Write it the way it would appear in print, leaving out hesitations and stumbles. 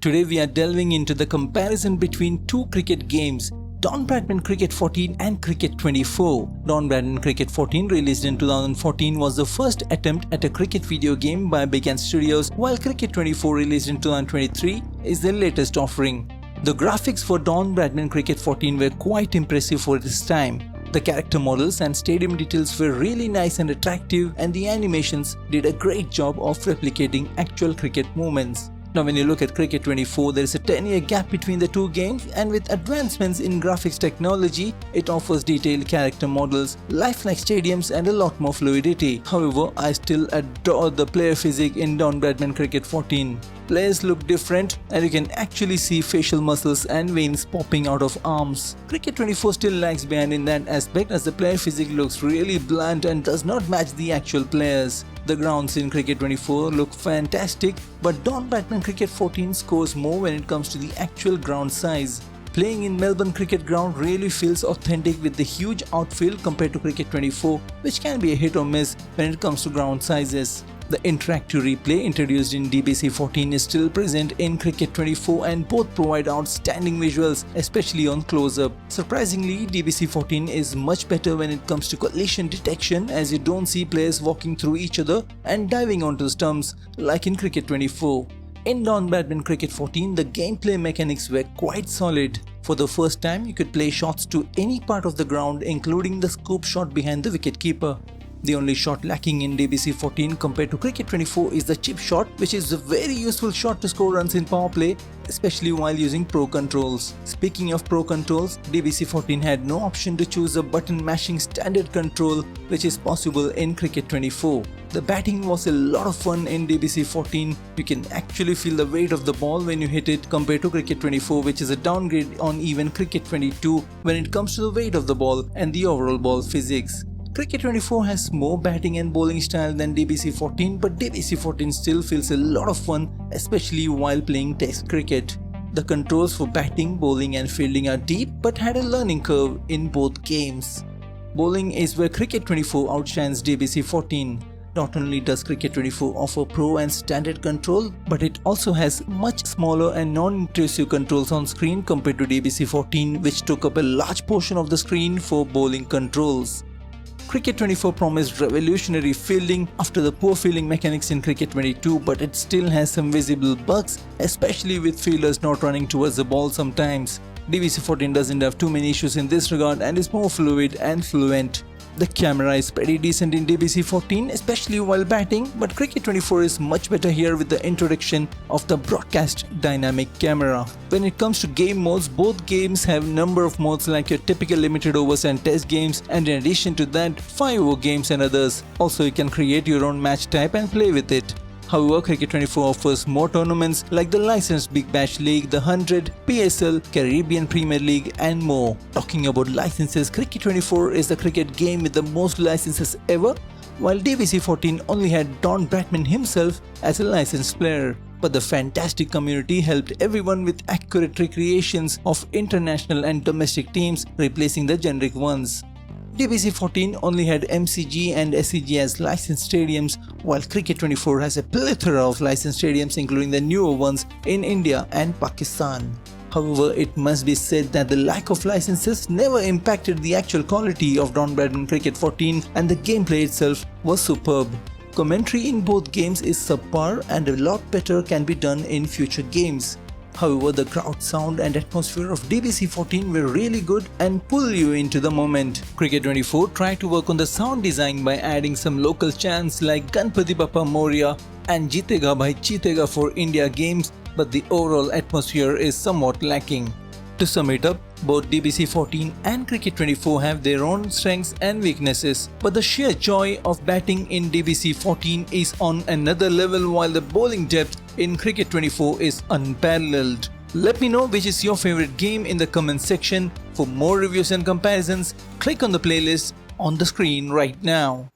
Today we are delving into the comparison between two cricket games, Don Bradman Cricket 14 and Cricket 24. Don Bradman Cricket 14, released in 2014, was the first attempt at a cricket video game by Big Ant Studios, while Cricket 24, released in 2023, is their latest offering. The graphics for Don Bradman Cricket 14 were quite impressive for its time. The character models and stadium details were really nice and attractive, and the animations did a great job of replicating actual cricket movements. Now when you look at Cricket 24, there is a 10-year gap between the two games, and with advancements in graphics technology, it offers detailed character models, lifelike stadiums and a lot more fluidity. However, I still adore the player physique in Don Bradman Cricket 14. Players look different and you can actually see facial muscles and veins popping out of arms. Cricket 24 still lags behind in that aspect, as the player physique looks really blunt and does not match the actual players. The grounds in Cricket 24 look fantastic, but Don Bradman Cricket 14 scores more when it comes to the actual ground size. Playing in Melbourne Cricket Ground really feels authentic with the huge outfield compared to Cricket 24, which can be a hit or miss when it comes to ground sizes. The interactive replay introduced in DBC 14 is still present in Cricket 24, and both provide outstanding visuals, especially on close-up. Surprisingly, DBC 14 is much better when it comes to collision detection, as you don't see players walking through each other and diving onto stumps like in Cricket 24. In Don Bradman Cricket 14, the gameplay mechanics were quite solid. For the first time, you could play shots to any part of the ground, including the scoop shot behind the wicketkeeper. The only shot lacking in DBC 14 compared to Cricket 24 is the chip shot, which is a very useful shot to score runs in power play, especially while using Pro Controls. Speaking of Pro Controls, DBC 14 had no option to choose a button mashing standard control, which is possible in Cricket 24. The batting was a lot of fun in DBC 14. You can actually feel the weight of the ball when you hit it, compared to Cricket 24, which is a downgrade on even Cricket 22 when it comes to the weight of the ball and the overall ball physics. Cricket 24 has more batting and bowling style than DBC 14, but DBC 14 still feels a lot of fun, especially while playing Test cricket. The controls for batting, bowling and fielding are deep, but had a learning curve in both games. Bowling is where Cricket 24 outshines DBC 14. Not only does Cricket 24 offer pro and standard control, but it also has much smaller and non-intrusive controls on screen compared to DBC 14, which took up a large portion of the screen for bowling controls. Cricket 24 promised revolutionary fielding after the poor fielding mechanics in Cricket 22, but it still has some visible bugs, especially with fielders not running towards the ball sometimes. DBC 14 doesn't have too many issues in this regard and is more fluid and fluent. The camera is pretty decent in DBC 14, especially while batting, but Cricket 24 is much better here with the introduction of the broadcast dynamic camera. When it comes to game modes, both games have number of modes like your typical limited overs and test games, and in addition to that, 5-over games and others. Also, you can create your own match type and play with it. However, Cricket 24 offers more tournaments like the licensed Big Bash League, the 100, PSL, Caribbean Premier League and more. Talking about licenses, Cricket 24 is the cricket game with the most licenses ever, while DBC 14 only had Don Bradman himself as a licensed player. But the fantastic community helped everyone with accurate recreations of international and domestic teams, replacing the generic ones. DBC 14 only had MCG and SCG as licensed stadiums, while Cricket 24 has a plethora of licensed stadiums, including the newer ones in India and Pakistan. However, it must be said that the lack of licenses never impacted the actual quality of Don Bradman Cricket 14, and the gameplay itself was superb. Commentary in both games is subpar, and a lot better can be done in future games. However, the crowd sound and atmosphere of DBC 14 were really good and pull you into the moment. Cricket 24 tried to work on the sound design by adding some local chants like Ganpati Bappa Moria and Jeetega Bhai Jeetega for India games, but the overall atmosphere is somewhat lacking. To sum it up, both DBC 14 and Cricket 24 have their own strengths and weaknesses, but the sheer joy of batting in DBC 14 is on another level, while the bowling depth in Cricket 24 is unparalleled. Let me know which is your favorite game in the comment section. For more reviews and comparisons, click on the playlist on the screen right now.